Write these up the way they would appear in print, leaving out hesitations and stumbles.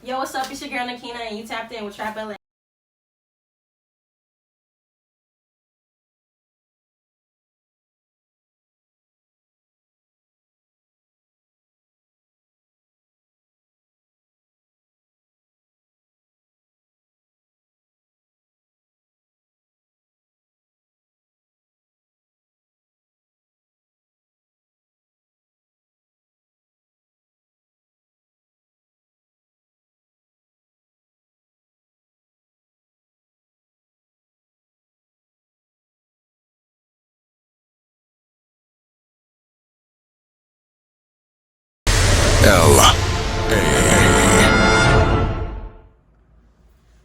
Yo, what's up? It's your girl Nakina, and you tapped in with Trap LA.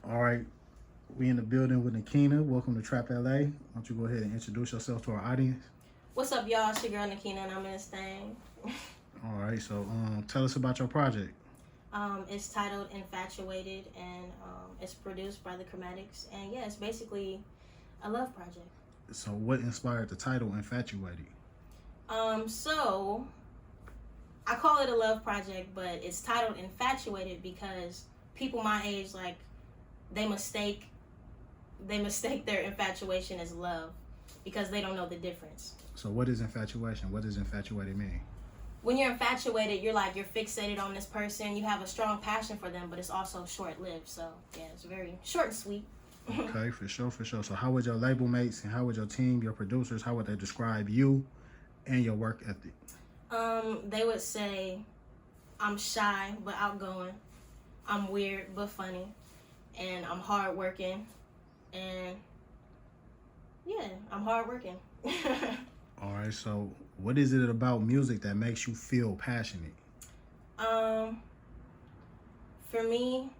All right, we in the building with Nakina. Welcome to Trap LA. Why don't you go ahead and introduce yourself to our audience? What's up, y'all? It's your girl Nakina, and I'm in this thing. All right, so tell us about your project. It's titled Infatuated, and it's produced by the Chromatics. And yeah, it's basically a love project. So, what inspired the title Infatuated? So I call it a love project, but it's titled Infatuated because people my age, like, they mistake their infatuation as love because they don't know the difference. So, what is infatuation? What does infatuated mean? When you're infatuated, you're fixated on this person. You have a strong passion for them, but it's also short-lived. So yeah, it's very short and sweet. Okay, for sure. So, how would your label mates and how would your team, your producers, how would they describe you and your work ethic? They would say I'm shy but outgoing. I'm weird but funny, and I'm hardworking. And yeah, I'm hardworking. All right, so what is it about music that makes you feel passionate? For me,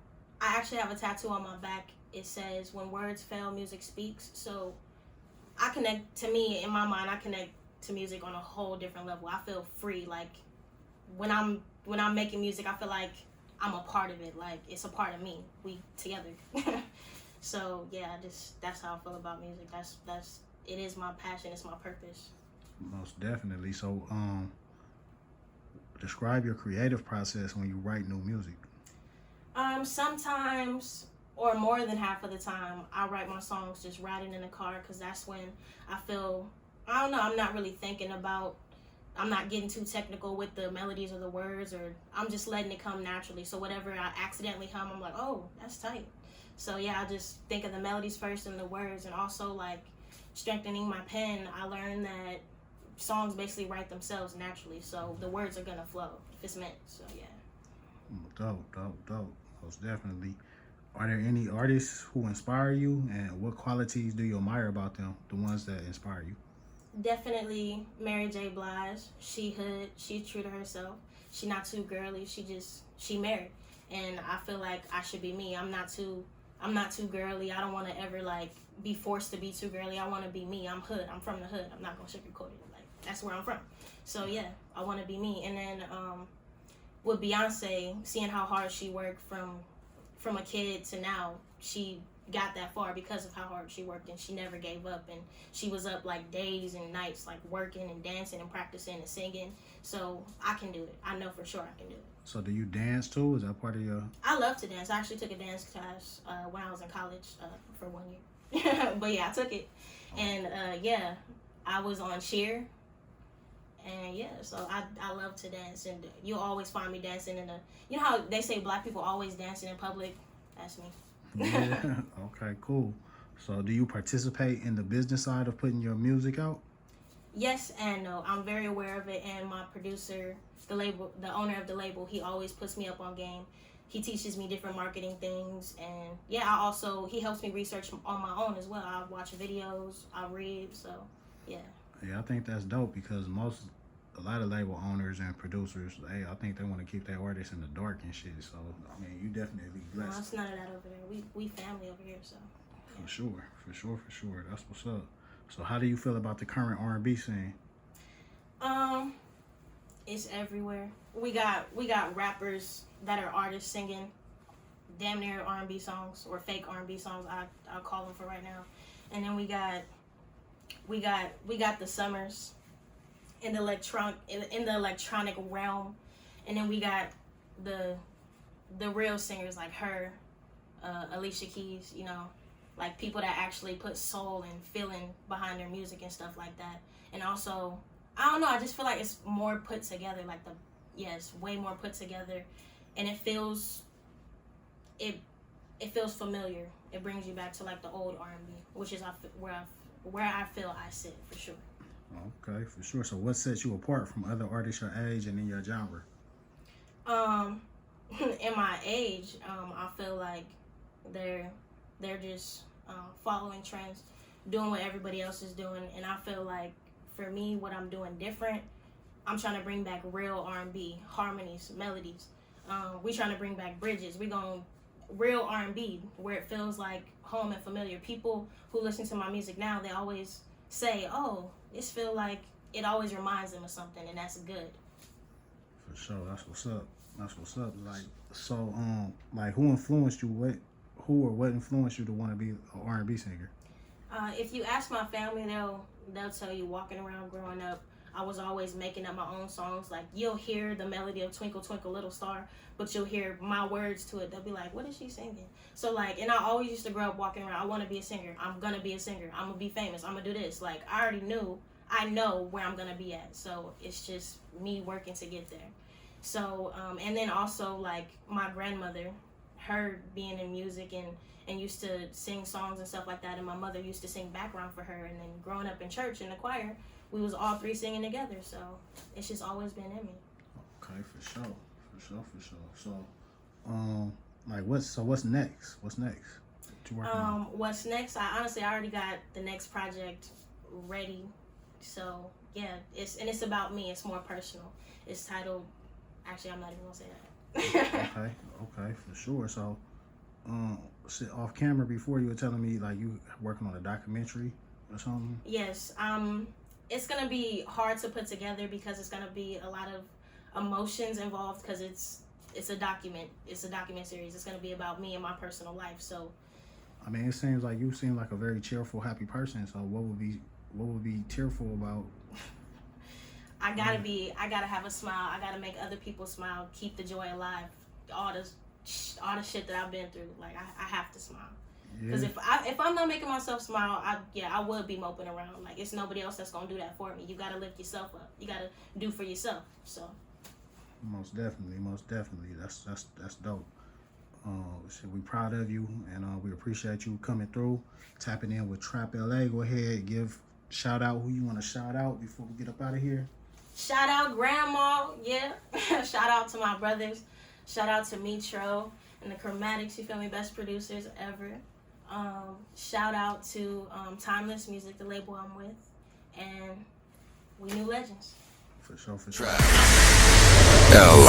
I actually have a tattoo on my back. It says, "When words fail, music speaks." So I connect, to me, in my mind, I connect to music on a whole different level. I feel free. Like when I'm making music, I feel like I'm a part of it. Like it's a part of me. We together. So yeah, that's how I feel about music. It is my passion. It's my purpose. Most definitely. So, describe your creative process when you write new music. Sometimes, or more than half of the time, I write my songs just riding in the car because that's when I feel, I don't know, I'm not really thinking about, I'm not getting too technical with the melodies or the words, or I'm just letting it come naturally. So whatever I accidentally hum, I'm like, oh, that's tight. So yeah, I just think of the melodies first and the words, and also like strengthening my pen. I learned that songs basically write themselves naturally, so the words are gonna flow if it's meant. So yeah. Dope. Most definitely. Are there any artists who inspire you, and what qualities do you admire about them? The ones that inspire you. Definitely Mary J. Blige. She hood. She's true to herself. She not too girly. She married, and I feel like I should be me. I'm not too girly. I don't want to ever like be forced to be too girly. I want to be me. I'm hood. I'm from the hood. I'm not gonna sugarcoat it. Like that's where I'm from. So yeah, I want to be me. And then with Beyonce, seeing how hard she worked from a kid to now, she got that far because of how hard she worked, and she never gave up, and she was up like days and nights like working and dancing and practicing and singing. So I can do it. I know for sure I can do it. So do you dance too? Is that part of your... I love to dance. I actually took a dance class when I was in college for 1 year. But yeah, I took it. And yeah, I was on cheer. And yeah, so I love to dance. And you'll always find me dancing in you know how they say black people always dancing in public? That's me. Yeah, okay, cool. So do you participate in the business side of putting your music out? Yes and no. I'm very aware of it, and my producer, the owner of the label, he always puts me up on game. He teaches me different marketing things, and yeah, he helps me research on my own as well. I watch videos, I read, so yeah. Yeah, I think that's dope because a lot of label owners and producers, I think they want to keep their artists in the dark and shit. So I mean, you definitely blessed. No, it's none of that over there. We family over here, so. Yeah. For sure. That's what's up. So how do you feel about the current R&B scene? It's everywhere. We got rappers that are artists singing damn near R&B songs, or fake R&B songs. I'll call them for right now. And then we got the Summers in the electronic realm, and then we got the the real singers like her, Alicia Keys, you know, like people that actually put soul and feeling behind their music and stuff like that. And also, I don't know, I just feel like it's more put together, like it's way more put together, and it feels familiar. It brings you back to like the old R&B, which is where I feel I sit for sure. Okay, for sure. So what sets you apart from other artists your age and in your genre? In my age, I feel like they're just following trends, doing what everybody else is doing, and I feel like for me, what I'm doing different, I'm trying to bring back real R&B, harmonies, melodies. We trying to bring back bridges. We going real R&B where it feels like home and familiar. People who listen to my music now, they always say, "Oh, this feel like it always reminds them of something," and that's good. For sure, that's what's up. That's what's up. Like, so, like, who influenced you? Who or what influenced you to want to be an R&B singer? If you ask my family, they'll tell you. Walking around growing up, I was always making up my own songs. Like, you'll hear the melody of "Twinkle Twinkle Little Star," but you'll hear my words to it. They'll be like, "What is she singing?" So like, and I always used to grow up walking around, I want to be a singer. I'm gonna be a singer. I'm gonna be famous. I'm gonna do this. Like, I know where I'm gonna be at. So it's just me working to get there. So and then also like my grandmother, her being in music and used to sing songs and stuff like that, and my mother used to sing background for her, and then growing up in church in the choir, we was all three singing together, so it's just always been in me. Okay, for sure. So, like, what's next? What's next? What you working on? What's next? I already got the next project ready. So yeah, it's about me. It's more personal. It's titled. Actually, I'm not even gonna say that. Okay, for sure. So, off camera before you were telling me like you working on a documentary or something. Yes. It's gonna be hard to put together because it's gonna be a lot of emotions involved because it's a document series. It's gonna be about me and my personal life. So, I mean, it seems like you seem like a very cheerful, happy person. So, what would be tearful about? I gotta have a smile. I gotta make other people smile. Keep the joy alive. All the shit that I've been through. Like I have to smile. Because if I'm not making myself smile, I would be moping around. Like, it's nobody else that's gonna do that for me. You gotta lift yourself up. You gotta do for yourself. So. Most definitely. That's dope. We proud of you, and we appreciate you coming through, tapping in with Trap LA. Go ahead, shout out who you want to shout out before we get up out of here. Shout out Grandma, yeah. Shout out to my brothers. Shout out to Metro and the Chromatics. You feel me? Best producers ever. Shout out to Timeless Music, the label I'm with, and we new legends. For sure. L.